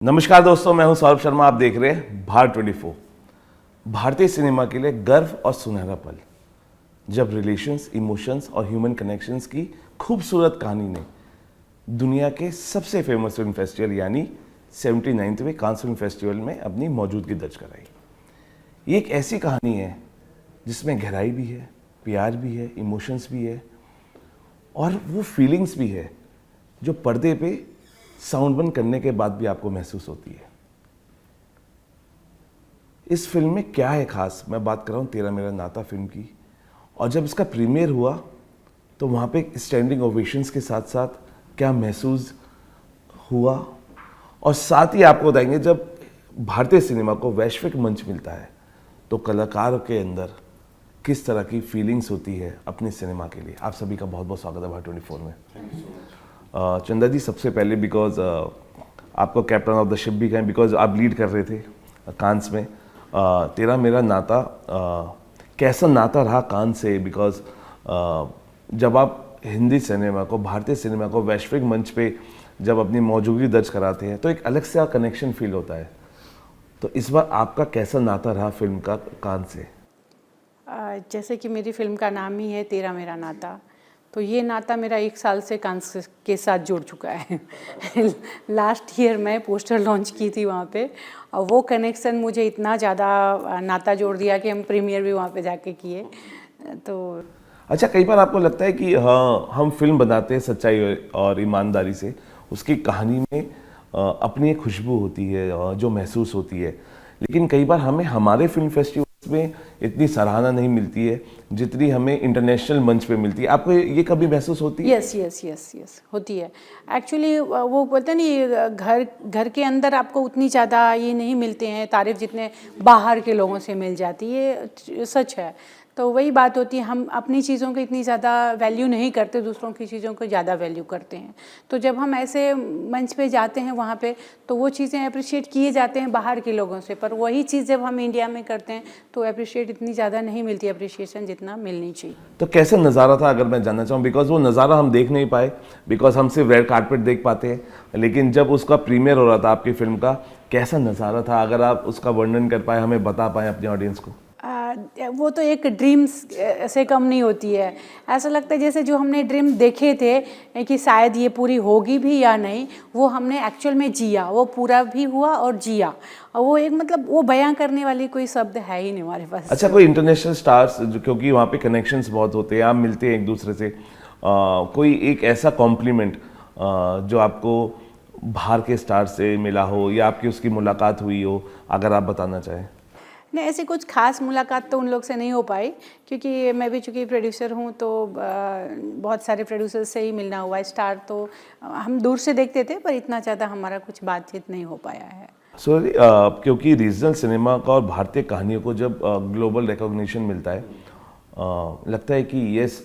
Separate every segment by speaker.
Speaker 1: नमस्कार दोस्तों, मैं हूं सौरभ शर्मा। आप देख रहे हैं भारत 24। भारतीय सिनेमा के लिए गर्व और सुनहरा पल, जब रिलेशंस, इमोशंस और ह्यूमन कनेक्शंस की खूबसूरत कहानी ने दुनिया के सबसे फेमस फिल्म फेस्टिवल यानी 79वें कांस फिल्म फेस्टिवल में अपनी मौजूदगी दर्ज कराई। ये एक ऐसी कहानी है जिसमें गहराई भी है, प्यार भी है, इमोशंस भी है और वो फीलिंग्स भी है जो पर्दे पे साउंड बंद करने के बाद भी आपको महसूस होती है। इस फिल्म में क्या है खास, मैं बात कर रहा हूँ तेरा मेरा नाता फिल्म की। और जब इसका प्रीमियर हुआ तो वहाँ पे स्टैंडिंग ओवेशंस के साथ साथ क्या महसूस हुआ, और साथ ही आपको बताएंगे जब भारतीय सिनेमा को वैश्विक मंच मिलता है तो कलाकार के अंदर किस तरह की फीलिंग्स होती है अपने सिनेमा के लिए। आप सभी का बहुत बहुत स्वागत है भारत 24 में। चंदा जी, सबसे पहले बिकॉज आपको कैप्टन ऑफ द शिप भी कहें, बिकॉज आप लीड कर रहे थे कांस में। तेरा मेरा नाता कैसा नाता रहा कांस से, बिकॉज जब आप हिंदी सिनेमा को, भारतीय सिनेमा को वैश्विक मंच पे जब अपनी मौजूदगी दर्ज कराते हैं तो एक अलग से कनेक्शन फील होता है। तो इस बार आपका कैसा नाता रहा फिल्म का कांस से?
Speaker 2: जैसे कि मेरी फिल्म का नाम ही है तेरा मेरा नाता, तो ये नाता मेरा 1 साल से कांस के साथ जुड़ चुका है। लास्ट ईयर मैं पोस्टर लॉन्च की थी वहाँ पे, और वो कनेक्शन मुझे इतना ज़्यादा नाता जोड़ दिया कि हम प्रीमियर भी वहाँ पे जाके किए। तो
Speaker 1: अच्छा, कई बार आपको लगता है कि हाँ, हम फिल्म बनाते हैं सच्चाई और ईमानदारी से, उसकी कहानी में अपनी एक खुशबू होती है जो महसूस होती है, लेकिन कई बार हमें हमारे फिल्म फेस्टिवल्स में इतनी सराहना नहीं मिलती है जितनी हमें इंटरनेशनल मंच पे मिलती है। आपको ये कभी महसूस होती है?
Speaker 2: यस होती है। एक्चुअली वो बोलते हैं नहीं, घर के अंदर आपको उतनी ज़्यादा ये नहीं मिलते हैं तारीफ जितने बाहर के लोगों से मिल जाती है, ये सच है। तो वही बात होती है, हम अपनी चीज़ों की इतनी ज़्यादा वैल्यू नहीं करते, दूसरों की चीज़ों को ज़्यादा वैल्यू करते हैं। तो जब हम ऐसे मंच पे जाते हैं वहाँ पे, तो वो चीज़ें अप्रिशिएट किए जाते हैं बाहर के लोगों से, पर वही चीज़ जब हम इंडिया में करते हैं तो अप्रिशिएट इतनी ज़्यादा नहीं मिलती, अप्रिशिएशन जितना मिलनी चाहिए।
Speaker 1: तो कैसा नज़ारा था अगर मैं जानना चाहूँ, बिकॉज वो नज़ारा हम देख नहीं पाए, बिकॉज हम सिर्फ रेड कारपेट देख पाते हैं, लेकिन जब उसका प्रीमियर हो रहा था आपकी फिल्म का, कैसा नज़ारा था? अगर आप उसका वर्णन कर पाए, हमें बता पाए अपने ऑडियंस को।
Speaker 2: वो तो एक ड्रीम्स से कम नहीं होती है। ऐसा लगता है जैसे जो हमने ड्रीम देखे थे कि शायद ये पूरी होगी भी या नहीं, वो हमने एक्चुअल में जिया, वो पूरा भी हुआ और जिया। और वो एक मतलब वो बयां करने वाली कोई शब्द है ही नहीं हमारे पास।
Speaker 1: अच्छा, कोई इंटरनेशनल स्टार्स, क्योंकि वहाँ पे कनेक्शंस बहुत होते हैं, आप मिलते हैं एक दूसरे से, कोई एक ऐसा कॉम्प्लीमेंट जो आपको बाहर के स्टार से मिला हो या आपकी उसकी मुलाकात हुई हो, अगर आप बताना चाहें?
Speaker 2: नहीं, ऐसी कुछ खास मुलाकात तो उन लोग से नहीं हो पाई, क्योंकि मैं भी चूँकि प्रोड्यूसर हूँ तो बहुत सारे प्रोड्यूसर से ही मिलना हुआ। स्टार तो हम दूर से देखते थे, पर इतना ज़्यादा हमारा कुछ बातचीत नहीं हो पाया है।
Speaker 1: सॉरी, क्योंकि रीजनल सिनेमा का और भारतीय कहानियों को जब ग्लोबल रिकॉग्निशन मिलता है, लगता है कि यस,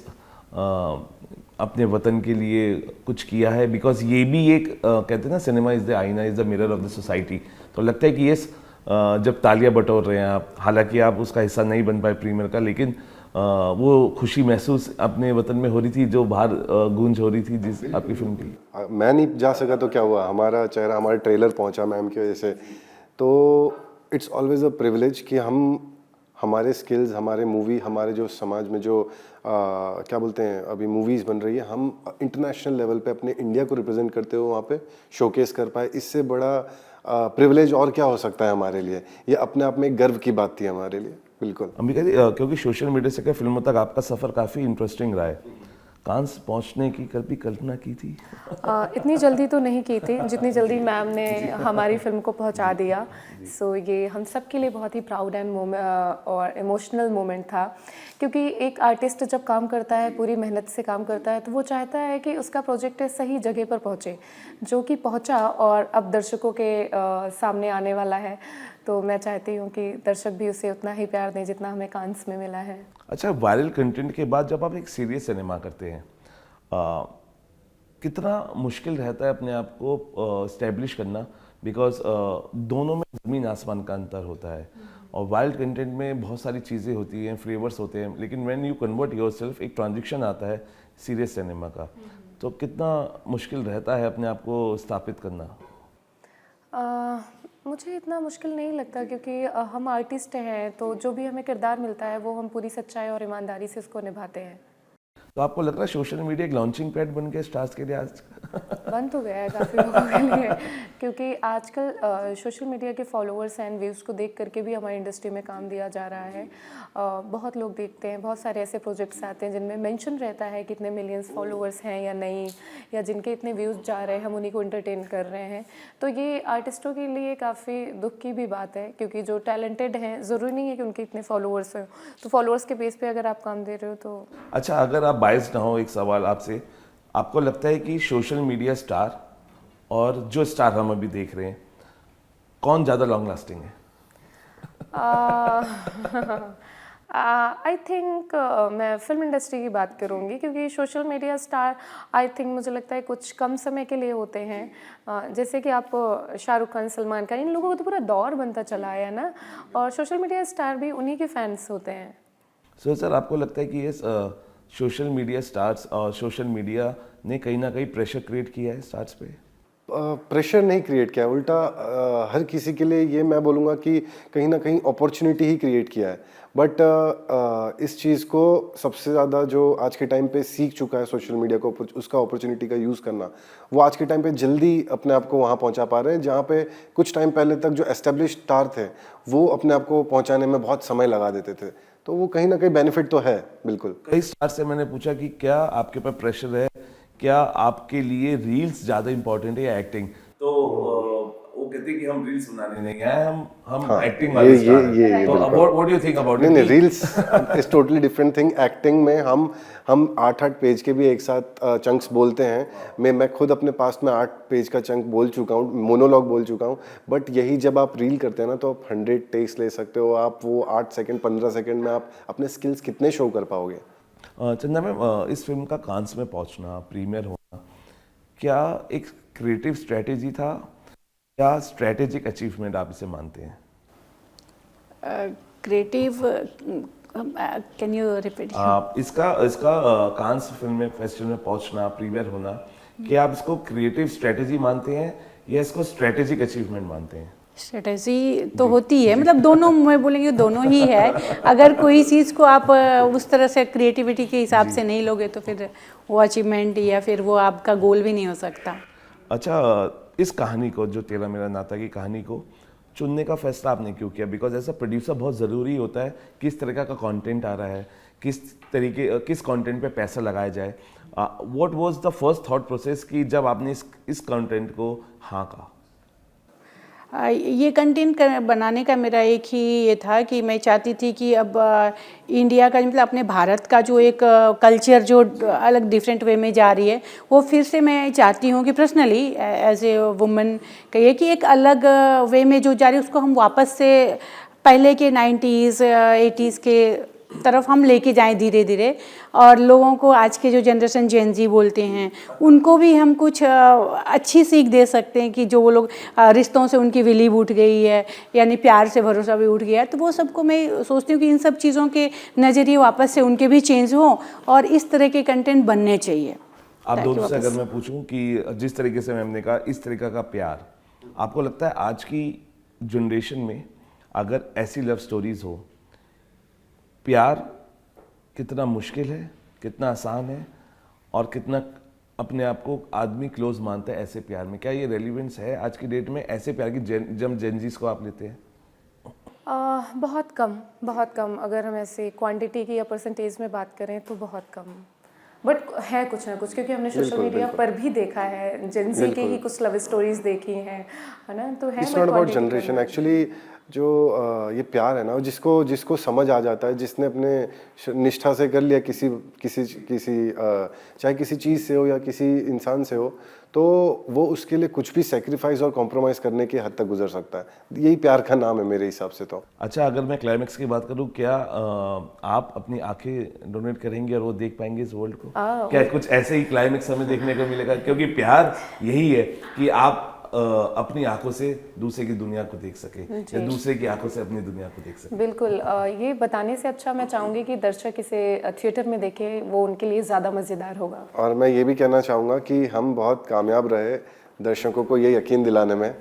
Speaker 1: अपने वतन के लिए कुछ किया है, बिकॉज ये भी एक कहते हैं ना, सिनेमा इज़ द आईना, is the mirror of the society. तो लगता है कि यस, जब तालियां बटोर रहे हैं आप, हालांकि आप उसका हिस्सा नहीं बन पाए प्रीमियर का, लेकिन वो खुशी महसूस अपने वतन में हो रही थी जो बाहर गूंज हो रही थी जिस आपकी फिल्म की।
Speaker 3: मैं नहीं जा सका तो क्या हुआ, हमारा चेहरा, हमारा ट्रेलर पहुंचा मैम की वजह से। तो इट्स ऑलवेज अ प्रिविलेज कि हम हमारे स्किल्स, हमारे मूवी, हमारे जो समाज में जो क्या बोलते हैं अभी मूवीज़ बन रही है, हम इंटरनेशनल लेवल पे अपने इंडिया को रिप्रेजेंट करते हुए वहाँ पे शोकेस कर पाए। इससे बड़ा प्रिविलेज और क्या हो सकता है हमारे लिए। ये अपने आप में एक गर्व की बात थी हमारे लिए। बिल्कुल
Speaker 1: अंबिका जी, क्योंकि सोशल मीडिया से फिल्मों तक आपका सफ़र काफ़ी इंटरेस्टिंग रहा है, कांस पहुंचने की कभी कल्पना की थी?
Speaker 4: इतनी जल्दी तो नहीं की थी जितनी जल्दी मैम ने हमारी फिल्म को पहुंचा दिया। सो ये हम सब के लिए बहुत ही प्राउड एंड और इमोशनल मोमेंट था, क्योंकि एक आर्टिस्ट जब काम करता है, पूरी मेहनत से काम करता है, तो वो चाहता है कि उसका प्रोजेक्ट सही जगह पर पहुंचे, जो कि पहुंचा और अब दर्शकों के सामने आने वाला है। तो मैं चाहती हूँ कि दर्शक भी उसे उतना ही प्यार दें जितना हमें कांस में मिला है।
Speaker 1: अच्छा, वायरल कंटेंट के बाद जब आप एक सीरियस सिनेमा करते हैं, कितना मुश्किल रहता है अपने आप को स्टैब्लिश करना, बिकॉज दोनों में ज़मीन आसमान का अंतर होता है, और वायरल कंटेंट में बहुत सारी चीज़ें होती हैं, फ्लेवर्स होते हैं, लेकिन व्हेन यू कन्वर्ट योरसेल्फ, एक ट्रांजिशन आता है सीरियस सिनेमा का, तो कितना मुश्किल रहता है अपने आप को स्थापित करना?
Speaker 4: मुझे इतना मुश्किल नहीं लगता क्योंकि हम आर्टिस्ट हैं, तो जो भी हमें किरदार मिलता है वो हम पूरी सच्चाई और ईमानदारी से उसको निभाते हैं।
Speaker 1: तो आपको लग रहा है सोशल मीडिया एक लॉन्चिंग पैड बन गया स्टार्स के लिए आज?
Speaker 4: बंद हो गया है काफ़ी लोगों के लिए, क्योंकि आजकल सोशल मीडिया के फॉलोअर्स एंड व्यूज़ को देख करके भी हमारी इंडस्ट्री में काम दिया जा रहा है। बहुत लोग देखते हैं, बहुत सारे ऐसे प्रोजेक्ट्स आते हैं जिनमें मेंशन रहता है कितने मिलियंस फॉलोअर्स हैं या नहीं, या जिनके इतने व्यूज़ जा रहे हैं, हम उन्हीं को एंटरटेन कर रहे हैं। तो ये आर्टिस्टों के लिए काफ़ी दुख की भी बात है, क्योंकि जो टैलेंटेड हैं ज़रूरी नहीं है कि उनके इतने फॉलोअर्स हों, तो फॉलोअर्स के बेस पे अगर आप काम दे रहे हो तो।
Speaker 1: अच्छा, अगर आप बायस ना हो, एक सवाल आपसे, आपको लगता है कि सोशल मीडिया स्टार और जो स्टार हम अभी देख रहे हैं, कौन ज़्यादा लॉन्ग लास्टिंग है?
Speaker 4: आई थिंक मैं फिल्म इंडस्ट्री की बात करूँगी, क्योंकि social media star I think मुझे लगता है कुछ कम समय के लिए होते हैं। जैसे कि आप शाहरुख खान, सलमान खान, इन लोगों को तो पूरा दौर बनता चला है ना, और सोशल मीडिया स्टार भी उन्हीं के फैंस होते हैं।
Speaker 1: सो सर, आपको लगता है कि ये सोशल मीडिया स्टार्स और सोशल मीडिया ने कहीं ना कहीं प्रेशर क्रिएट किया है स्टार्स पे?
Speaker 3: प्रेशर नहीं क्रिएट किया, उल्टा हर किसी के लिए ये मैं बोलूँगा कि कहीं ना कहीं अपॉर्चुनिटी ही क्रिएट किया है। बट इस चीज़ को सबसे ज़्यादा जो आज के टाइम पे सीख चुका है सोशल मीडिया को, उसका अपॉर्चुनिटी का यूज़ करना, वो आज के टाइम पे जल्दी अपने आप को वहाँ पहुँचा पा रहे हैं जहाँ पे कुछ टाइम पहले तक जो एस्टेब्लिश स्टार थे वो अपने आप को पहुँचाने में बहुत समय लगा देते थे। तो वो कहीं ना कहीं बेनिफिट तो है, बिल्कुल।
Speaker 1: कई स्टार से मैंने पूछा कि क्या आपके ऊपर प्रेशर है, क्या आपके लिए रील्स ज़्यादा इंपॉर्टेंट है या एक्टिंग? तो वो कहते हैं कि हम रील्स बनाने नहीं आए, हम एक्टिंग वाले स्टार हैं। तो what do you think about it?
Speaker 3: नहीं, reels is totally different thing. Acting में हम 8-8 पेज के भी एक साथ चंक्स बोलते हैं। मैं खुद अपने पास्ट में 8 पेज का चंक बोल चुका हूँ, मोनोलॉग बोल चुका हूँ। बट यही जब आप रील करते हैं ना, तो आप 100 टेक्स ले सकते हो। आप वो 8 सेकंड 15 सेकंड में आप अपने स्किल्स कितने शो कर पाओगे।
Speaker 1: चंदा मैम, इस फिल्म का कांस में पहुंचना, प्रीमियर होना, क्या एक क्रिएटिव स्ट्रेटेजी था या स्ट्रेटेजिक अचीवमेंट आप इसे मानते हैं?
Speaker 2: Creative, can you repeat?
Speaker 1: इसका कांस फिल्म फेस्टिवल में पहुंचना, प्रीमियर होना, क्या आप इसको क्रिएटिव स्ट्रेटेजी मानते हैं या इसको स्ट्रेटेजिक अचीवमेंट मानते हैं?
Speaker 2: स्ट्रेटजी तो होती है, मतलब दोनों में बोलेंगे दोनों ही है। अगर कोई चीज़ को आप उस तरह से क्रिएटिविटी के हिसाब से नहीं लोगे तो फिर वो अचीवमेंट या फिर वो आपका गोल भी नहीं हो सकता।
Speaker 1: अच्छा, इस कहानी को, जो तेरा मेरा नाता की कहानी को चुनने का फैसला आपने क्यों किया? बिकॉज एज अ प्रोड्यूसर बहुत ज़रूरी होता है किस तरह का कंटेंट आ रहा है, किस कंटेंट पे पैसा लगाया जाए। What was the first thought process कि जब आपने इस कंटेंट को हाँ कहा?
Speaker 2: ये कंटेंट बनाने का मेरा एक ही ये था कि मैं चाहती थी कि अब इंडिया का, मतलब अपने भारत का जो एक कल्चर जो अलग डिफरेंट वे में जा रही है, वो फिर से मैं चाहती हूँ कि पर्सनली एज ए वुमन कहिए कि एक अलग वे में जो जा रही है उसको हम वापस से पहले के 90s 80s के तरफ हम लेके जाएं धीरे धीरे, और लोगों को, आज के जो जनरेशन जेन जी बोलते हैं, उनको भी हम कुछ अच्छी सीख दे सकते हैं कि जो वो लोग रिश्तों से उनकी विलीव उठ गई है, यानी प्यार से भरोसा भी उठ गया है। तो वो सबको मैं सोचती हूँ कि इन सब चीज़ों के नज़रिए वापस से उनके भी चेंज हों और इस तरह के कंटेंट बनने चाहिए।
Speaker 1: आप दोनों से अगर मैं पूछूं कि जिस तरीके से मैम ने कहा, इस तरीका का प्यार, आपको लगता है आज की जनरेशन में अगर ऐसी लव स्टोरीज हो, प्यार कितना मुश्किल है, कितना आसान है, और कितना अपने आप को आदमी क्लोज मानता है ऐसे प्यार में? क्या ये रेलिवेंस है आज की डेट में ऐसे प्यार की जब जेनजीज को आप लेते हैं?
Speaker 4: बहुत कम। अगर हम ऐसे क्वांटिटी की या परसेंटेज में बात करें तो बहुत कम, बट है कुछ ना कुछ, क्योंकि हमने सोशल मीडिया पर भी देखा है, जेनजी की ही कुछ लव स्टोरीज देखी हैं, है ना। तो है,
Speaker 3: it's not about generation actually. जो ये प्यार है ना, जिसको समझ आ जाता है, जिसने अपने निष्ठा से कर लिया किसी चाहे किसी चीज़ से हो या किसी इंसान से हो, तो वो उसके लिए कुछ भी सेक्रीफाइस और कॉम्प्रोमाइज़ करने की हद तक गुजर सकता है। यही प्यार का नाम है मेरे हिसाब से। तो
Speaker 1: अच्छा, अगर मैं क्लाइमेक्स की बात करूं, क्या आप अपनी आंखें डोनेट करेंगे और वो देख पाएंगे इस वर्ल्ड को? क्या कुछ ऐसे ही क्लाइमेक्स हमें देखने को मिलेगा? क्योंकि प्यार यही है कि आप अपनी आंखों से दूसरे की दुनिया को देख सके या दूसरे की आंखों से अपनी दुनिया को देख सके।
Speaker 4: बिल्कुल। ये बताने से अच्छा मैं चाहूँगी कि दर्शक इसे थिएटर में देखें, वो उनके लिए ज़्यादा मज़ेदार होगा।
Speaker 3: और मैं ये भी कहना चाहूँगा कि हम बहुत कामयाब रहे दर्शकों को ये यकीन दिलाने में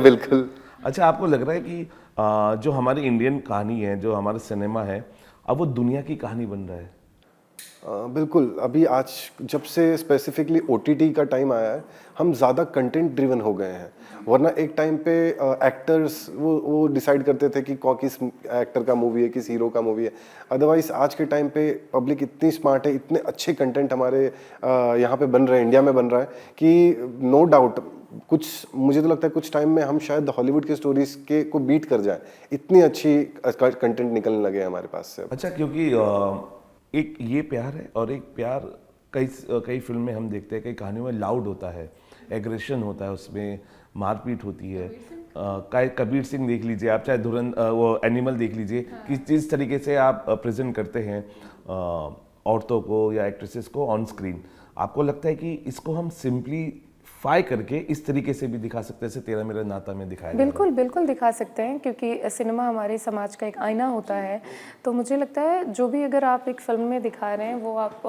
Speaker 3: बिल्कुल।
Speaker 1: अच्छा, आपको लग रहा है कि जो हमारी इंडियन कहानी है, जो हमारा सिनेमा है, अब वो दुनिया की कहानी बन रहा है?
Speaker 3: बिल्कुल, अभी आज जब से स्पेसिफिकली ओटीटी का टाइम आया है, हम ज़्यादा कंटेंट ड्रिवन हो गए हैं। वरना एक टाइम पे एक्टर्स वो डिसाइड करते थे कि किस एक्टर का मूवी है, किस हीरो का मूवी है। अदरवाइज आज के टाइम पे पब्लिक इतनी स्मार्ट है, इतने अच्छे कंटेंट हमारे यहाँ पे बन रहे हैं, इंडिया में बन रहा है कि नो डाउट मुझे तो लगता है कुछ टाइम में हम शायद हॉलीवुड के स्टोरीज के को बीट कर जाए, इतनी अच्छी कंटेंट निकलने लगे हैं हमारे पास से।
Speaker 1: अच्छा, क्योंकि एक ये प्यार है और एक प्यार कई फिल्म में हम देखते हैं, कई कहानियों में लाउड होता है, एग्रेशन होता है, उसमें मारपीट होती है। कबीर सिंह देख लीजिए आप, चाहे वो एनिमल देख लीजिए, कि जिस तरीके से आप प्रेजेंट करते हैं औरतों को या एक्ट्रेसेस को ऑन स्क्रीन, आपको लगता है कि इसको हम सिंपलीफाई करके इस तरीके से भी दिखा सकते हैं, जैसे तेरा मेरा नाता में दिखाया गया है?
Speaker 4: बिल्कुल बिल्कुल दिखा सकते हैं, क्योंकि सिनेमा हमारे समाज का एक आईना होता है। तो मुझे लगता है जो भी अगर आप एक फिल्म में दिखा रहे हैं, वो आप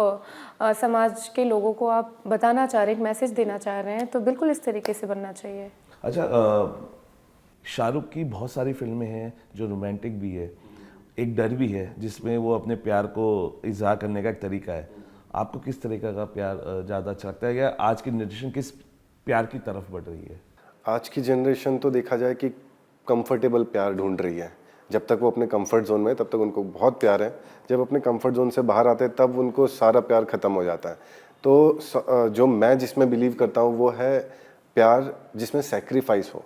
Speaker 4: समाज के लोगों को आप बताना चाह रहे हैं, एक मैसेज देना चाह रहे हैं, तो बिल्कुल इस तरीके से बनना चाहिए।
Speaker 1: अच्छा, शाहरुख की बहुत सारी फिल्में हैं जो रोमांटिक भी है, एक डर भी है, जिसमें वो अपने प्यार को इजहार करने का एक तरीका है। आपको किस तरीके का प्यार ज़्यादा अच्छा लगता है, या आज की जनरेशन किस प्यार की तरफ बढ़ रही है?
Speaker 3: आज की जनरेशन तो देखा जाए कि कंफर्टेबल प्यार ढूंढ रही है। जब तक वो अपने कंफर्ट जोन में है, तब तक उनको बहुत प्यार है। जब अपने कंफर्ट जोन से बाहर आते हैं, तब उनको सारा प्यार ख़त्म हो जाता है। तो जो मैं जिसमें बिलीव करता हूँ, वो है प्यार जिसमें सेक्रीफाइस हो,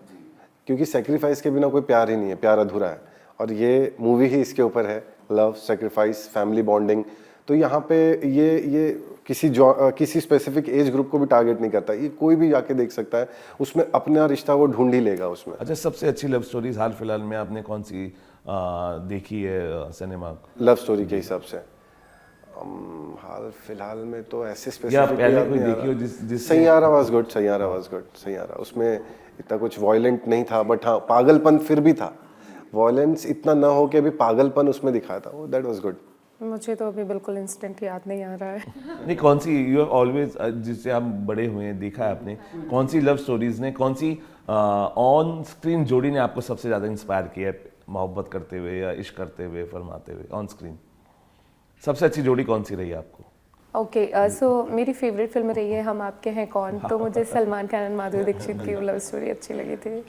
Speaker 3: क्योंकि सेक्रीफाइस के बिना कोई प्यार ही नहीं है, प्यार अधूरा है। और ये मूवी ही इसके ऊपर है, लव, सेक्रीफाइस, फैमिली बॉन्डिंग। तो यहाँ पे ये किसी स्पेसिफिक एज ग्रुप को भी टारगेट नहीं करता, ये कोई भी जाके देख सकता है, उसमें अपना रिश्ता वो ढूंढ ही लेगा उसमें।
Speaker 1: अच्छा, सबसे अच्छी लव स्टोरीज हाल फिलहाल में आपने कौन सी देखी है सिनेमा?
Speaker 3: लव स्टोरी के हिसाब से हाल फिलहाल में तो ऐसे
Speaker 1: या
Speaker 3: स्पेसिफिक
Speaker 1: पहले कोई देखी हो जिस
Speaker 3: Saiyaara was good, Saiyaara was good, Saiyaara. उसमें इतना कुछ वॉयलेंट नहीं था, बट हाँ पागलपन फिर भी था। वॉयलेंस इतना ना हो कि अभी पागलपन उसमें दिखाया था, वो दैट वाज गुड।
Speaker 4: मुझे तो अभी बिल्कुल इंस्टेंट याद नहीं आ रहा है।
Speaker 1: नहीं, कौन सी यू हैव ऑलवेज, जिससे आप बड़े हुए हैं, देखा है आपने, कौन सी लव स्टोरीज ने, कौन सी ऑन स्क्रीन जोड़ी ने आपको सबसे ज़्यादा इंस्पायर किया है, मोहब्बत करते हुए या इश्क करते हुए, फरमाते हुए ऑन स्क्रीन? सबसे अच्छी जोड़ी कौन सी रही आपको?
Speaker 4: ओके, सो मेरी फेवरेट फिल्म रही है हम आपके हैं कौन। तो मुझे सलमान खान और माधुरी दीक्षित की लव स्टोरी अच्छी लगी थी।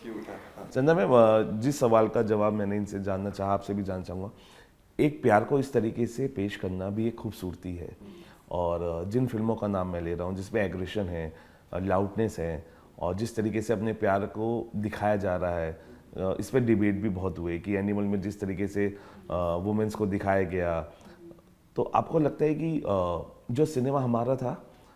Speaker 1: चंदा मैम, जिस सवाल का जवाब मैंने इनसे जानना चाहा, आपसे भी जानना चाहूँगा। एक प्यार को इस तरीके से पेश करना भी एक खूबसूरती है, और जिन फिल्मों का नाम मैं ले रहा हूँ जिसमें एग्रेशन है, लाउडनेस है, और जिस तरीके से अपने प्यार को दिखाया जा रहा है, इस पर डिबेट भी बहुत हुए कि एनिमल में जिस तरीके से वुमेन्स को दिखाया गया, तो आपको लगता है कि जो सिनेमा हमारा था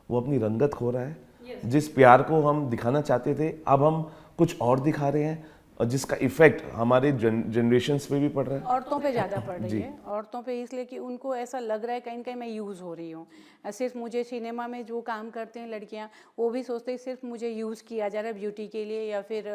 Speaker 1: वो अपनी रंगत खो रहा है? जिस प्यार को हम दिखाना चाहते थे, अब हम कुछ और दिखा रहे हैं, और जिसका इफेक्ट हमारे जनरेशन्स पे भी पड़ रहा है?
Speaker 2: औरतों पे ज़्यादा पड़ रही है, औरतों पे इसलिए कि उनको ऐसा लग रहा है कहीं कहीं मैं यूज़ हो रही हूँ। सिर्फ मुझे सिनेमा में जो काम करते हैं लड़कियाँ, वो भी सोचते हैं सिर्फ मुझे यूज़ किया जा रहा है ब्यूटी के लिए, या फिर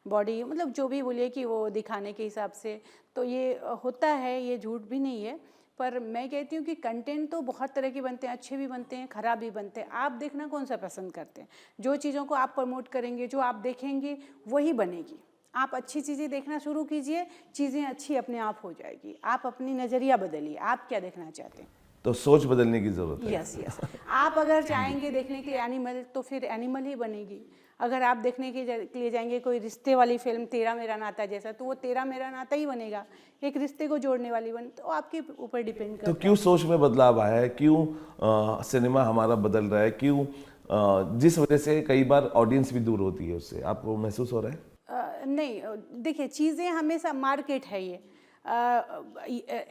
Speaker 2: बॉडी, मतलब जो भी बोलिए कि वो दिखाने के हिसाब से। तो ये होता है, ये झूठ भी नहीं है। पर मैं कहती हूँ कि कंटेंट तो बहुत तरह के बनते हैं, अच्छे भी बनते हैं, ख़राब भी बनते हैं। आप देखना कौन सा पसंद करते हैं। जो चीज़ों को आप प्रमोट करेंगे, जो आप देखेंगे, वही बनेगी। आप अच्छी चीज़ें देखना शुरू कीजिए, चीज़ें अच्छी अपने आप हो जाएगी। आप अपनी नज़रिया बदलिए, आप क्या देखना चाहते हैं।
Speaker 1: तो सोच बदलने की ज़रूरत है।
Speaker 2: Yes yes. आप अगर चाहेंगे देखने के लिए एनिमल, तो फिर एनिमल ही बनेगी। अगर आप देखने के लिए जाएंगे कोई रिश्ते वाली फिल्म, तेरा मेरा नाता जैसा, तो वो तेरा मेरा नाता ही बनेगा, एक रिश्ते को जोड़ने वाली बन। तो आपके ऊपर डिपेंड करता है।
Speaker 1: तो क्यों सोच में बदलाव आया है, क्यों सिनेमा हमारा बदल रहा है, क्यों जिस वजह से कई बार ऑडियंस भी दूर होती है उससे, आपको महसूस हो रहा है?
Speaker 2: नहीं, देखिए चीज़ें हमेशा, मार्केट है ये,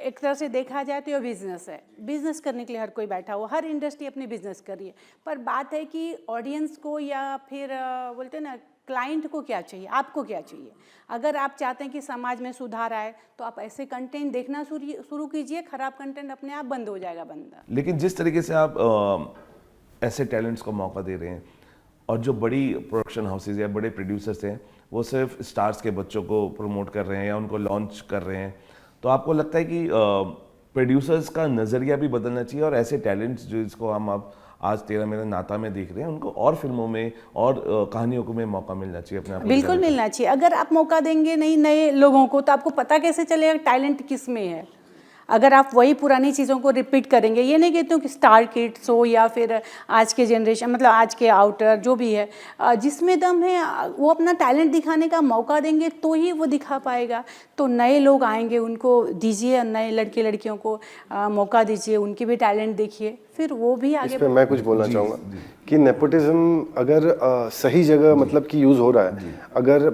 Speaker 2: एक तरह से देखा जाए तो ये बिज़नेस है। बिज़नेस करने के लिए हर कोई बैठा हुआ, हर इंडस्ट्री अपनी बिज़नेस कर रही है। पर बात है कि ऑडियंस को, या फिर बोलते हैं ना, क्लाइंट को क्या चाहिए, आपको क्या चाहिए। अगर आप चाहते हैं कि समाज में सुधार आए, तो आप ऐसे कंटेंट देखना शुरू कीजिए। ख़राब कंटेंट अपने आप बंद हो जाएगा बंदा।
Speaker 1: लेकिन जिस तरीके से आप ऐसे टैलेंट्स को मौका दे रहे हैं, और जो बड़ी प्रोडक्शन हाउसेज या बड़े प्रोड्यूसर्स हैं, वो सिर्फ स्टार्स के बच्चों को प्रमोट कर रहे हैं या उनको लॉन्च कर रहे हैं, तो आपको लगता है कि प्रोड्यूसर्स का नज़रिया भी बदलना चाहिए, और ऐसे टैलेंट्स जो इसको हम आज तेरा मेरा नाता में देख रहे हैं, उनको और फिल्मों में और कहानियों को में मौका मिलना चाहिए अपने आप को
Speaker 2: बिल्कुल
Speaker 1: दिखाने का।
Speaker 2: मिलना चाहिए। अगर आप मौका देंगे नहीं नए लोगों को तो आपको पता कैसे चलेगा टैलेंट किस में है। अगर आप वही पुरानी चीज़ों को रिपीट करेंगे, ये नहीं कहती हूँ कि स्टार किड्स हो या फिर आज के जनरेशन मतलब आज के आउटर जो भी है, जिसमें दम है वो अपना टैलेंट दिखाने का मौका देंगे तो ही वो दिखा पाएगा। तो नए लोग आएंगे, उनको दीजिए, नए लड़के लड़कियों को मौका दीजिए, उनकी भी टैलेंट देखिए, फिर वो भी
Speaker 3: इस
Speaker 2: आगे।
Speaker 3: पे मैं कुछ बोलना चाहूँगा कि नेपोटिज्म अगर सही जगह मतलब कि यूज़ हो रहा है, अगर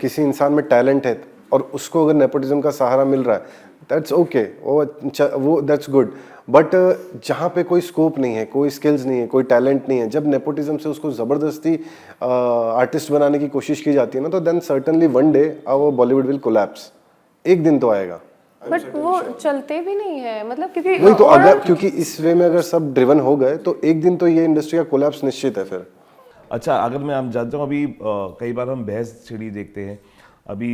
Speaker 3: किसी इंसान में टैलेंट है और उसको अगर नेपोटिज्म का सहारा मिल रहा है, दैट्स ओके, वो दैट्स गुड। बट जहाँ पे कोई स्कोप नहीं है, कोई स्किल्स नहीं है, कोई टैलेंट नहीं है, जब नेपोटिज्म से उसको ज़बरदस्ती आर्टिस्ट बनाने की कोशिश की जाती है ना, तो then certainly one day our Bollywood will collapse. एक दिन तो आएगा।
Speaker 4: बट वो चलते भी नहीं है, मतलब क्योंकि
Speaker 3: वही तो, अगर क्योंकि इस वे में अगर सब ड्रिवन हो गए तो एक दिन तो ये इंडस्ट्री का कोलैप्स निश्चित है फिर।
Speaker 1: अच्छा, अगर मैं आप जानता हूँ अभी कई बार हम बहस छिड़ी देखते हैं। अभी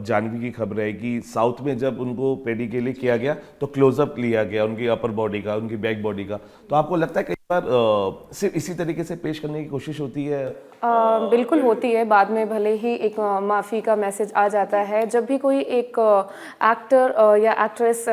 Speaker 1: जानवी की खबर है कि साउथ में जब उनको पेडी के लिए किया गया तो क्लोजअप लिया गया उनकी अपर बॉडी का, उनकी बैक बॉडी का। तो आपको लगता है कई बार सिर्फ इसी तरीके से पेश करने की कोशिश होती है?
Speaker 4: बिल्कुल होती है। बाद में भले ही एक माफ़ी का मैसेज आ जाता है, जब भी कोई एक एक्टर या एक्ट्रेस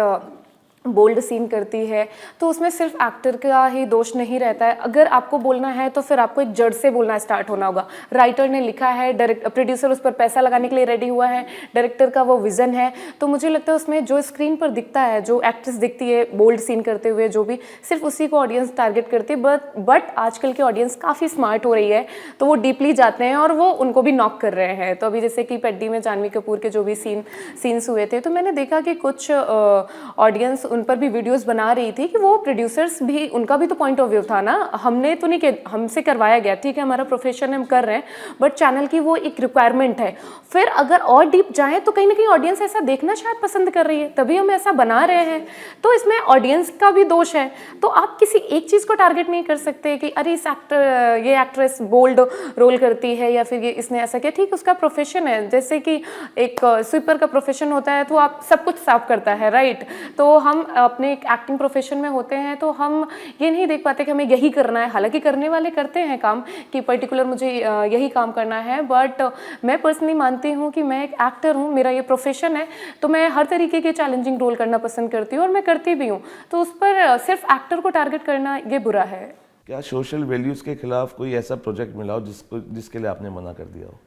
Speaker 4: बोल्ड सीन करती है तो उसमें सिर्फ एक्टर का ही दोष नहीं रहता है। अगर आपको बोलना है तो फिर आपको एक जड़ से बोलना स्टार्ट होना होगा। राइटर ने लिखा है, प्रोड्यूसर उस पर पैसा लगाने के लिए रेडी हुआ है, डायरेक्टर का वो विज़न है, तो मुझे लगता है उसमें जो स्क्रीन पर दिखता है, जो एक्ट्रेस दिखती है बोल्ड सीन करते हुए, जो भी सिर्फ उसी को ऑडियंस टारगेट करती है। बट आजकल की ऑडियंस काफ़ी स्मार्ट हो रही है, तो वो डीपली जाते हैं और वो उनको भी नॉक कर रहे हैं। तो अभी जैसे कि पेड्डी में जानवी कपूर के जो भी सीन्स हुए थे, तो मैंने देखा कि कुछ ऑडियंस उन पर भी वीडियोस बना रही थी कि वो प्रोड्यूसर्स भी, उनका भी तो पॉइंट ऑफ व्यू था ना, हमने तो नहीं किया, हमसे करवाया गया, ठीक है हमारा प्रोफेशन है हम कर रहे हैं, बट चैनल की वो एक रिक्वायरमेंट है। फिर अगर और डीप जाएं तो कहीं ना कहीं ऑडियंस ऐसा देखना शायद पसंद कर रही है, तभी हम ऐसा बना रहे हैं। तो इसमें ऑडियंस का भी दोष है। तो आप किसी एक चीज़ को टारगेट नहीं कर सकते कि अरे इस एक्टर, ये एक्ट्रेस बोल्ड रोल करती है या फिर ये इसने ऐसा किया। ठीक, उसका प्रोफेशन है, जैसे कि एक स्वीपर का प्रोफेशन होता है तो आप सब कुछ साफ करता है, राइट। तो हम अपने एक एक्टिंग प्रोफेशन में होते हैं तो हम ये नहीं देख पाते कि हमें यही करना है। हालांकि करने वाले करते हैं काम कि पर्टिकुलर मुझे यही काम करना है, बट मैं पर्सनली मानती हूँ कि मैं एक एक्टर हूँ, मेरा ये प्रोफेशन है, तो मैं हर तरीके के चैलेंजिंग रोल करना पसंद करती हूँ और मैं करती भी हूँ। तो उस पर सिर्फ एक्टर को टारगेट करना ये बुरा है।
Speaker 1: क्या सोशल वैल्यूज़ के खिलाफ कोई ऐसा प्रोजेक्ट मिला हो जिसके लिए आपने मना कर दिया हो?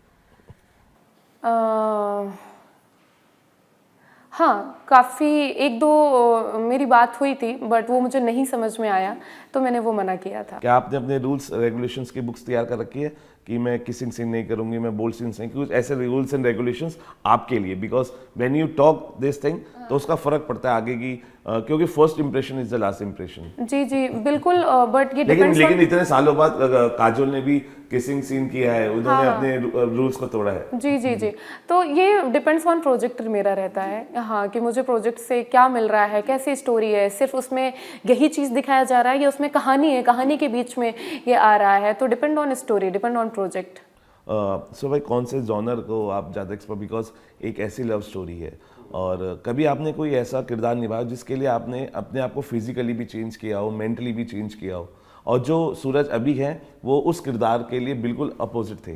Speaker 4: हाँ, काफ़ी एक दो मेरी बात हुई थी, बट वो मुझे नहीं समझ में आया तो मैंने वो मना किया था।
Speaker 1: क्या आपने अपने रूल्स रेगुलेशंस की बुक्स तैयार कर रखी है कि मैं किसिंग सीन नहीं करूंगी, मैं बोल्ड सीन नहीं, कुछ ऐसे रूल्स एंड रेगुलेशंस आपके लिए? Because when you talk this thing तो उसका फर्क पड़ता है आगे की, क्योंकि first impression is the last impression.
Speaker 4: जी जी बिल्कुल, बट ये
Speaker 1: लेकिन इतने सालों बाद काजोल ने भी किसिंग सीन किया है, उन्होंने अपने रूल्स को तोड़ा है।
Speaker 4: जी जी जी, तो ये डिपेंड्स ऑन प्रोजेक्ट मेरा रहता है, हाँ, कि मुझे प्रोजेक्ट से क्या मिल रहा है, कैसी स्टोरी है, सिर्फ उसमें यही चीज़ दिखाया जा रहा है या उसमें कहानी है, कहानी के बीच में ये आ रहा है। तो depend on story, depend on project.
Speaker 1: So भाई, कौन से जॉनर को आप ज़्यादा एक्सपर्ट, बिकॉज एक ऐसी लव स्टोरी है, और कभी आपने कोई ऐसा किरदार निभाया जिसके लिए आपने अपने आप को फिजिकली भी चेंज किया हो, मेंटली भी चेंज किया हो, और जो सूरज अभी है वो उस किरदार के लिए बिल्कुल अपोजिट थे?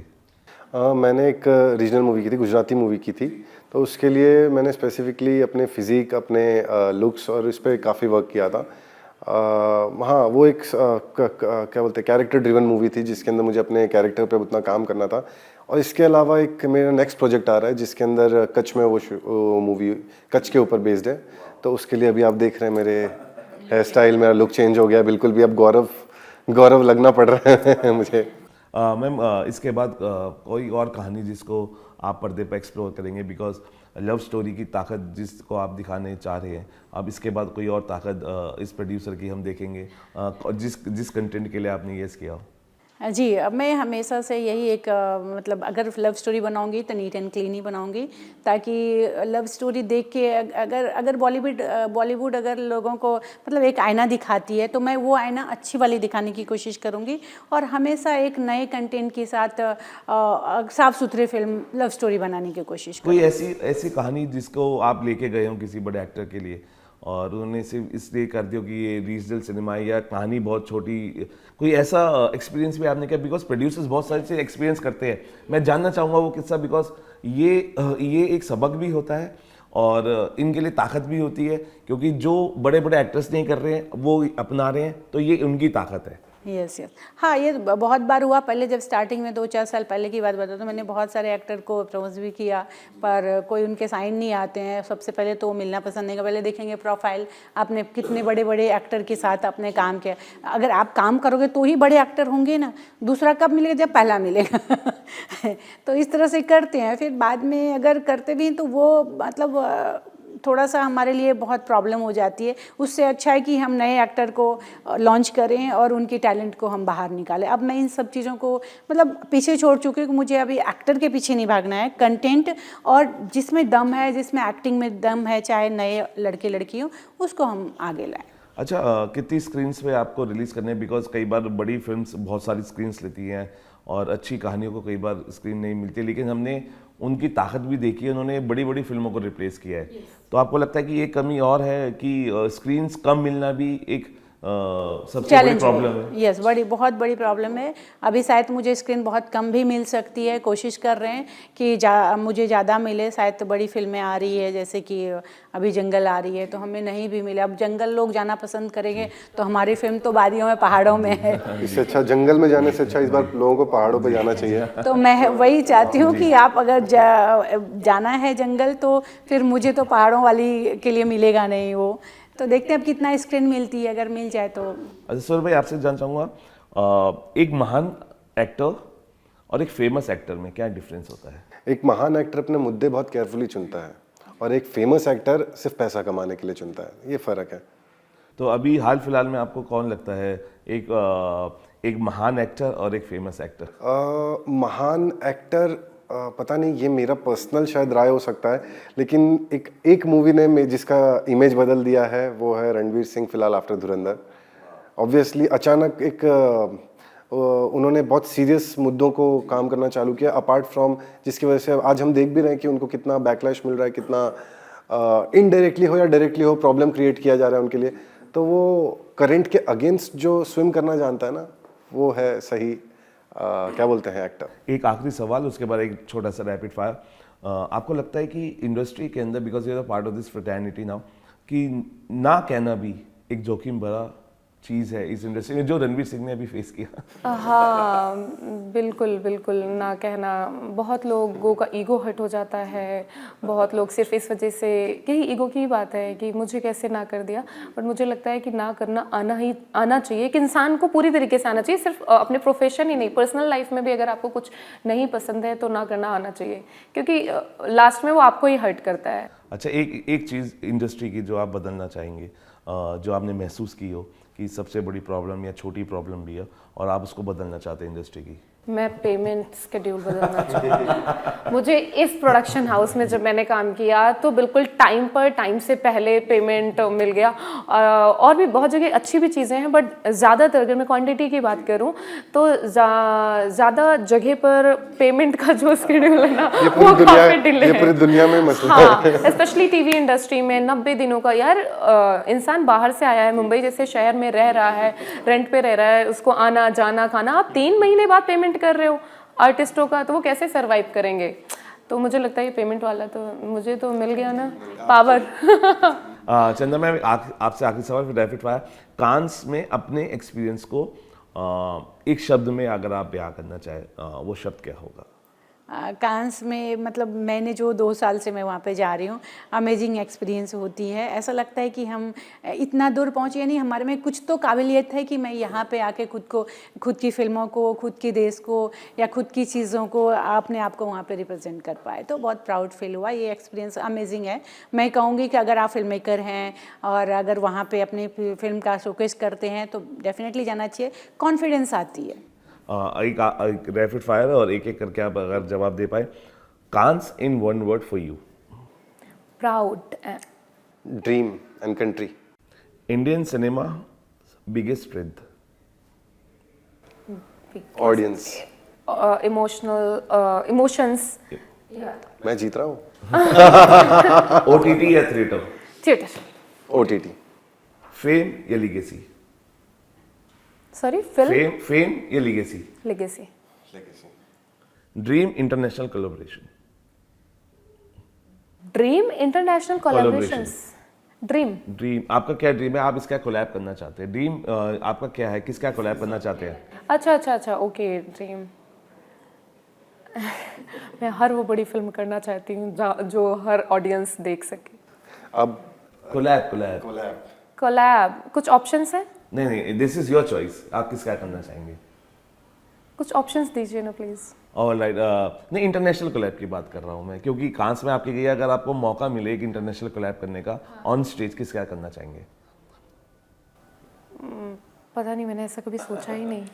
Speaker 3: मैंने एक रीजनल मूवी की थी, गुजराती मूवी की थी, तो उसके लिए मैंने स्पेसिफिकली अपने फिज़िक, अपने लुक्स और इस पर काफ़ी वर्क किया था। हाँ, वो एक क्या बोलते हैं, कैरेक्टर ड्रिवन मूवी थी जिसके अंदर मुझे अपने कैरेक्टर पे उतना काम करना था। और इसके अलावा एक मेरा नेक्स्ट प्रोजेक्ट आ रहा है जिसके अंदर कच्छ में वो मूवी कच्छ के ऊपर बेस्ड है, तो उसके लिए अभी आप देख रहे हैं मेरे हेयर स्टाइल, मेरा लुक चेंज हो गया बिल्कुल भी, अब गौरव लगना पड़ रहा है मुझे।
Speaker 1: मैम, इसके बाद कोई और कहानी जिसको आप पर्दे पर एक्सप्लोर करेंगे, बिकॉज लव स्टोरी की ताकत जिसको आप दिखाने चाह रहे हैं, अब इसके बाद कोई और ताकत इस प्रोड्यूसर की हम देखेंगे जिस कंटेंट के लिए आपने यस किया हो?
Speaker 2: जी, अब मैं हमेशा से यही एक मतलब अगर लव स्टोरी बनाऊंगी तो नीट एंड क्लीन ही बनाऊंगी, ताकि लव स्टोरी देख के अगर बॉलीवुड अगर लोगों को मतलब एक आईना दिखाती है तो मैं वो आईना अच्छी वाली दिखाने की कोशिश करूंगी, और हमेशा एक नए कंटेंट के साथ साफ सुथरे फिल्म लव स्टोरी बनाने की कोशिश करूंगी।
Speaker 1: कोई ऐसी कहानी जिसको आप लेके गए हो किसी बड़े एक्टर के लिए और उन्होंने सिर्फ इसलिए कर दिया कि ये रीजनल सिनेमा है या कहानी बहुत छोटी, कोई ऐसा एक्सपीरियंस भी आपने किया? बिकॉज प्रोड्यूसर्स बहुत सारी चीज़ एक्सपीरियंस करते हैं, मैं जानना चाहूँगा वो किस्सा, बिकॉज ये एक सबक भी होता है और इनके लिए ताकत भी होती है, क्योंकि जो बड़े बड़े एक्टर्स नहीं कर रहे हैं वो अपना रहे हैं, तो ये उनकी ताकत है।
Speaker 2: यस यस, हाँ ये बहुत बार हुआ। पहले जब स्टार्टिंग में 2-4 साल पहले की बात बताऊँ तो मैंने बहुत सारे एक्टर को अप्रोच भी किया, पर कोई उनके साइन नहीं आते हैं। सबसे पहले तो मिलना पसंद नहीं, पहले देखेंगे प्रोफाइल, आपने कितने बड़े बड़े एक्टर के साथ आपने काम किया। अगर आप काम करोगे तो ही बड़े एक्टर होंगे ना, दूसरा कब मिलेगा? जब पहला मिलेगा। तो इस तरह से करते हैं, फिर बाद में अगर करते भी तो वो मतलब थोड़ा सा हमारे लिए बहुत प्रॉब्लम हो जाती है। उससे अच्छा है कि हम नए एक्टर को लॉन्च करें और उनकी टैलेंट को हम बाहर निकालें। अब मैं इन सब चीज़ों को मतलब पीछे छोड़ चुकी हूँ कि मुझे अभी एक्टर के पीछे नहीं भागना है। कंटेंट और जिसमें दम है, जिसमें एक्टिंग में दम है, चाहे नए लड़के लड़की हो, उसको हम आगे लाएं।
Speaker 1: अच्छा, कितनी स्क्रीन्स पे आपको रिलीज़ करने हैं? बिकॉज कई बार बड़ी फिल्म्स बहुत सारी स्क्रीन्स लेती हैं और अच्छी कहानियों को कई बार स्क्रीन नहीं मिलती, लेकिन हमने उनकी ताकत भी देखी है, उन्होंने बड़ी बड़ी फिल्मों को रिप्लेस किया है। तो आपको लगता है कि ये कमी और है कि स्क्रीन्स कम मिलना भी एक सबसे बड़ी प्रॉब्लम है?
Speaker 2: यस, बहुत बड़ी प्रॉब्लम है। अभी शायद मुझे स्क्रीन बहुत कम भी मिल सकती है, कोशिश कर रहे हैं कि मुझे ज़्यादा मिले। शायद तो बड़ी फिल्में आ रही है, जैसे कि अभी जंगल आ रही है, तो हमें नहीं भी मिले। अब जंगल लोग जाना पसंद करेंगे, तो हमारी फिल्म तो वादियों में, पहाड़ों में है।
Speaker 3: इससे अच्छा जंगल में जाने से अच्छा इस बार लोगों को पहाड़ों पर जाना चाहिए।
Speaker 2: तो मैं वही चाहती हूँ कि आप अगर जाना है जंगल, तो फिर मुझे तो पहाड़ों वाली के लिए मिलेगा नहीं वो। तो देखते हैं अब कितना स्क्रीन मिलती है, अगर मिल जाए तो।
Speaker 1: अच्छा सौरभ भाई, आपसे जानना चाहूँगा, एक महान एक्टर और एक फेमस एक्टर में क्या डिफरेंस होता है?
Speaker 3: एक महान एक्टर अपने मुद्दे बहुत केयरफुली चुनता है और एक फेमस एक्टर सिर्फ पैसा कमाने के लिए चुनता है, ये फ़र्क है।
Speaker 1: तो अभी हाल फिलहाल में आपको कौन लगता है एक महान एक्टर और एक फेमस एक्टर?
Speaker 3: महान एक्टर पता नहीं, ये मेरा पर्सनल शायद राय हो सकता है, लेकिन एक मूवी ने जिसका इमेज बदल दिया है वो है रणवीर सिंह फिलहाल आफ्टर धुरंधर। ऑब्वियसली अचानक उन्होंने बहुत सीरियस मुद्दों को काम करना चालू किया, अपार्ट फ्रॉम जिसकी वजह से आज हम देख भी रहे हैं कि उनको कितना बैकलैश मिल रहा है, कितना इनडायरेक्टली हो या डायरेक्टली हो प्रॉब्लम क्रिएट किया जा रहा है उनके लिए। तो वो करंट के अगेंस्ट जो स्विम करना जानता है ना, वो है सही क्या बोलते हैं एक्टर।
Speaker 1: एक आखिरी सवाल, उसके बाद एक छोटा सा रैपिड फायर। आपको लगता है कि इंडस्ट्री के अंदर, because you are part of this fraternity now, कि ना कहना भी एक जोखिम भरा चीज़ है इस इंडस्ट्री में, जो रणवीर सिंह ने अभी फेस किया?
Speaker 4: हाँ बिल्कुल बिल्कुल, ना कहना, बहुत लोगों का ईगो हर्ट हो जाता है। बहुत लोग सिर्फ इस वजह से, यही ईगो की बात है कि मुझे कैसे ना कर दिया। बट मुझे लगता है कि ना करना आना चाहिए। एक इंसान को पूरी तरीके से आना चाहिए, सिर्फ अपने प्रोफेशन ही नहीं, पर्सनल लाइफ में भी अगर आपको कुछ नहीं पसंद है तो ना करना आना चाहिए, क्योंकि लास्ट में वो आपको ही हर्ट करता है।
Speaker 1: अच्छा, एक चीज़ इंडस्ट्री की जो आप बदलना चाहेंगे, जो आपने महसूस की हो कि सबसे बड़ी प्रॉब्लम या छोटी प्रॉब्लम भी है और आप उसको बदलना चाहते हैं इंडस्ट्री की?
Speaker 4: मैं पेमेंट स्केड्यूल बदलना चाहूँगी। मुझे इस प्रोडक्शन हाउस में जब मैंने काम किया तो बिल्कुल टाइम से पहले पेमेंट मिल गया। और भी बहुत जगह अच्छी भी चीज़ें हैं, बट ज़्यादातर अगर मैं क्वांटिटी की बात करूँ तो ज़्यादा जगह पर पेमेंट का जो स्केड्यूल है ना, वो काफ़ी डिले है।
Speaker 3: ये पूरी दुनिया में मसला
Speaker 4: है। हाँ, स्पेशली टीवी इंडस्ट्री में 90 दिनों का, यार इंसान बाहर से आया है, मुंबई जैसे शहर में रह रहा है, रेंट पे रह रहा है, उसको आना जाना खाना, आप 3 महीने बाद पेमेंट कर रहे हो आर्टिस्टों का, तो वो कैसे सरवाइव करेंगे? तो मुझे लगता है ये पेमेंट वाला तो मुझे तो मिल गया ना पावर।
Speaker 1: चंदा मैम, आपसे आखिरी सवाल फिर रैपिड फायर। कांस में अपने एक्सपीरियंस को एक शब्द में अगर आप बयां करना चाहे, वो शब्द क्या होगा?
Speaker 2: कांस में मतलब मैंने जो 2 साल से मैं वहाँ पे जा रही हूँ, अमेजिंग एक्सपीरियंस होती है। ऐसा लगता है कि हम इतना दूर पहुँचे, यानी हमारे में कुछ तो काबिलियत है कि मैं यहाँ पे आके खुद की फिल्मों को, खुद के देश को या खुद की चीज़ों को, अपने आप को वहाँ पे रिप्रेजेंट कर पाए। तो बहुत प्राउड फील हुआ। ये एक्सपीरियंस अमेजिंग है। मैं कहूँगी कि अगर आप फिल्म मेकर हैं और अगर वहाँ पर अपनी फिल्म का शोकेस करते हैं तो डेफिनेटली जाना चाहिए, कॉन्फिडेंस आती है।
Speaker 1: एक रैपिड फायर और एक करके आप अगर जवाब दे पाए। कांस इन 1 word for you?
Speaker 4: Proud,
Speaker 3: dream and country.
Speaker 1: Indian cinema biggest strength?
Speaker 3: Audience.
Speaker 4: Emotions.
Speaker 3: मैं जीत रहा हूँ।
Speaker 1: ओटीटी या थिएटर?
Speaker 4: थिएटर।
Speaker 3: OTT.
Speaker 1: फेम या लीगेसी?
Speaker 4: सॉरी, फिल्म
Speaker 1: फेम या legacy?
Speaker 4: Legacy.
Speaker 1: Dream international collaboration?
Speaker 4: Dream international collaborations. Dream.
Speaker 1: Dream, आपका क्या dream है? आप इसका कोलैब करना चाहते हैं? ड्रीम आपका क्या है? किसका कोलैब करना चाहते हैं?
Speaker 4: अच्छा, ओके, ड्रीम। मैं हर वो बड़ी फिल्म करना चाहती हूँ जो हर ऑडियंस देख सके।
Speaker 3: अब
Speaker 1: कोलैब।
Speaker 4: कोलैब, कुछ ऑप्शंस हैं?
Speaker 1: नहीं, दिस इज योर चॉइस, आप किसका करना चाहेंगे?
Speaker 4: कुछ ऑप्शंस दीजिए ना प्लीज।
Speaker 1: और नहीं, इंटरनेशनल कोलैब की बात कर रहा हूँ मैं, क्योंकि कांस में आपके लिए अगर आपको मौका मिले एक इंटरनेशनल कोलैब करने का ऑन स्टेज, किसका करना चाहेंगे?
Speaker 4: पता नहीं, मैंने ऐसा कभी सोचा ही नहीं।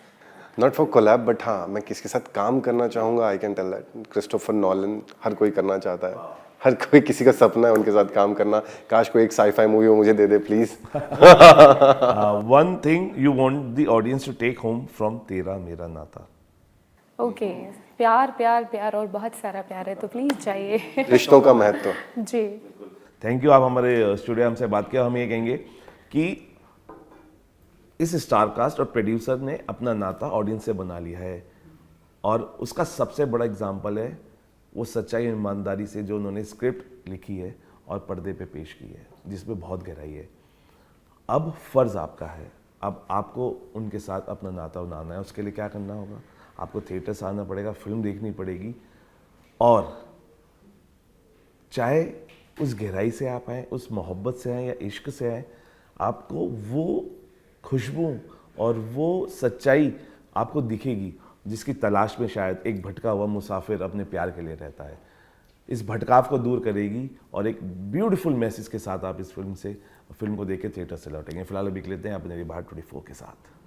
Speaker 3: नॉट फॉर कोलैब, बट हाँ, मैं किसके साथ काम करना चाहूँगा, I can tell that Christopher Nolan. हर कोई करना चाहता है, हर कोई, किसी का सपना है उनके साथ काम करना। काश कोई एक साई-फाई मूवी वो मुझे दे दे please.
Speaker 1: One thing you want the audience to take home from Tera Mera नाता?
Speaker 4: ओके, प्यार प्यार प्यार और बहुत सारा प्यार है, तो प्लीज चाहिए।
Speaker 3: रिश्तों का महत्व।
Speaker 4: जी।
Speaker 1: थैंक यू, आप हमारे स्टूडियो हमसे बात किया। हम ये कहेंगे कि इस स्टारकास्ट और प्रोड्यूसर ने अपना नाता ऑडियंस से बना लिया है, और उसका सबसे बड़ा एग्जाम्पल है वो सच्चाई और ईमानदारी से जो उन्होंने स्क्रिप्ट लिखी है और पर्दे पे पेश की है, जिसमें बहुत गहराई है। अब फ़र्ज़ आपका है, अब आपको उनके साथ अपना नाता बनाना है। उसके लिए क्या करना होगा? आपको थिएटर से आना पड़ेगा, फिल्म देखनी पड़ेगी, और चाहे उस गहराई से आप आएँ, उस मोहब्बत से आएँ या इश्क से आएँ, आपको वो खुशबू और वो सच्चाई आपको दिखेगी जिसकी तलाश में शायद एक भटका हुआ मुसाफिर अपने प्यार के लिए रहता है। इस भटकाव को दूर करेगी और एक ब्यूटीफुल मैसेज के साथ आप इस फिल्म को देख के थिएटर से लौटेंगे। फिलहाल अभी लेते हैं अपने बाहर 24 के साथ।